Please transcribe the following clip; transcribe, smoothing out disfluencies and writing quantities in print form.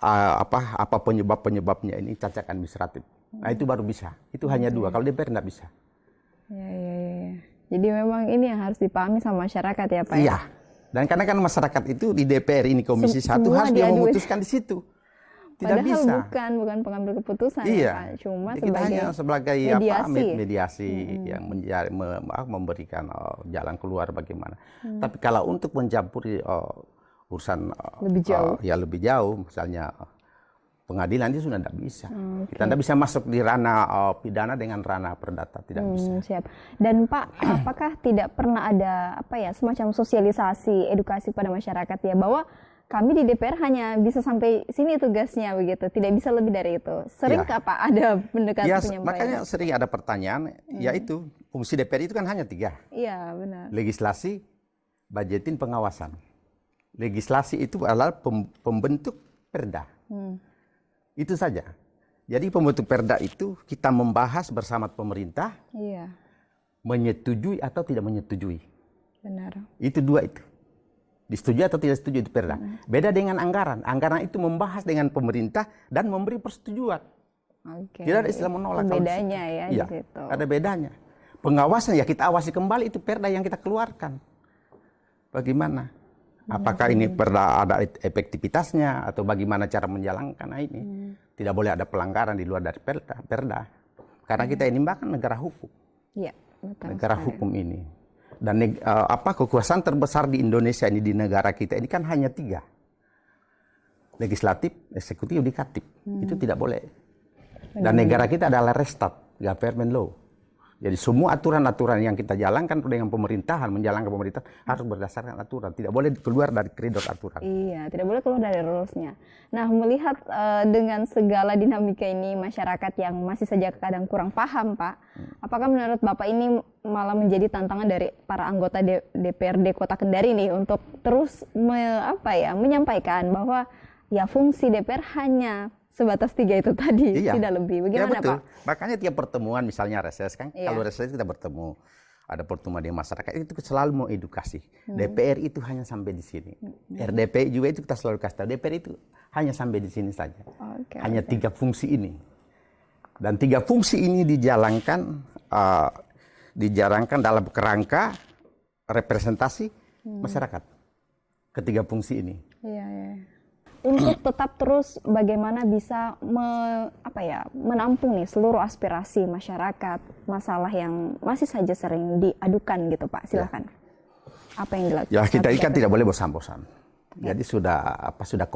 apa penyebabnya ini cacat administratif. Nah itu baru bisa. Itu hanya dua. Kalau DPR nggak bisa. Ya. Jadi memang ini yang harus dipahami sama masyarakat ya Pak. Iya. Dan karena kan masyarakat itu di DPR ini Komisi 1 harus dia memutuskan di situ. Tidak padahal bisa. bukan pengambil keputusan iya. ya Pak. Cuma kita hanya sebagai mediasi yang memberikan jalan keluar bagaimana. Tapi kalau untuk mencampuri urusan lebih jauh, misalnya pengadilan itu sudah tidak bisa. Kita tidak bisa masuk di ranah pidana dengan ranah perdata, tidak bisa. Siap. Dan Pak, apakah tidak pernah ada semacam sosialisasi, edukasi pada masyarakat ya bahwa kami di DPR hanya bisa sampai sini tugasnya begitu, tidak bisa lebih dari itu. Seringkah Pak ada pendekatan penyampaian? Makanya sering ada pertanyaan, yaitu fungsi DPR itu kan hanya 3. Iya benar. Legislasi, budgeting, pengawasan. Legislasi itu adalah pembentuk perda. Itu saja. Jadi pembentuk perda itu kita membahas bersama pemerintah, menyetujui atau tidak menyetujui. Benar. Itu 2 itu. Disetujui atau tidak setuju itu perda. Beda dengan anggaran. Anggaran itu membahas dengan pemerintah dan memberi persetujuan. Tidak ada istilah menolak. Bedanya ya di situ. Ada bedanya. Pengawasan ya kita awasi kembali itu perda yang kita keluarkan. Bagaimana? Apakah ini perda ada efektivitasnya atau bagaimana cara menjalankan ini? Tidak boleh ada pelanggaran di luar dari perda. Karena kita ini bahkan negara hukum. Iya, betul. Negara hukum ini. Dan kekuasaan terbesar di Indonesia ini, di negara kita ini kan hanya 3. Legislatif, eksekutif, yudikatif. Itu tidak boleh. Dan negara kita adalah restat, government law. Jadi semua aturan-aturan yang kita jalankan dengan pemerintahan, menjalankan pemerintahan harus berdasarkan aturan. Tidak boleh keluar dari koridor aturan. Iya, tidak boleh keluar dari rules-nya. Nah, melihat dengan segala dinamika ini masyarakat yang masih saja kadang kurang paham, Pak. Apakah menurut Bapak ini malah menjadi tantangan dari para anggota DPRD Kota Kendari nih untuk terus menyampaikan bahwa ya fungsi DPR hanya sebatas 3 itu tadi, tidak lebih. Bagaimana betul. Pak? Makanya tiap pertemuan misalnya reses kan, kalau reses kita bertemu, ada pertemuan di masyarakat, itu selalu mau edukasi. DPR itu hanya sampai di sini. RDP juga itu kita selalu kasih tahu, DPR itu hanya sampai di sini saja. Hanya 3 fungsi ini. Dan 3 fungsi ini dijalankan dalam kerangka representasi masyarakat. Ketiga fungsi ini. Untuk tetap terus bagaimana bisa menampung nih seluruh aspirasi masyarakat, masalah yang masih saja sering diadukan gitu Pak, silakan. Apa yang dilakukan? Ya kita ikan tidak boleh bosan-bosan. Jadi sudah komitmen.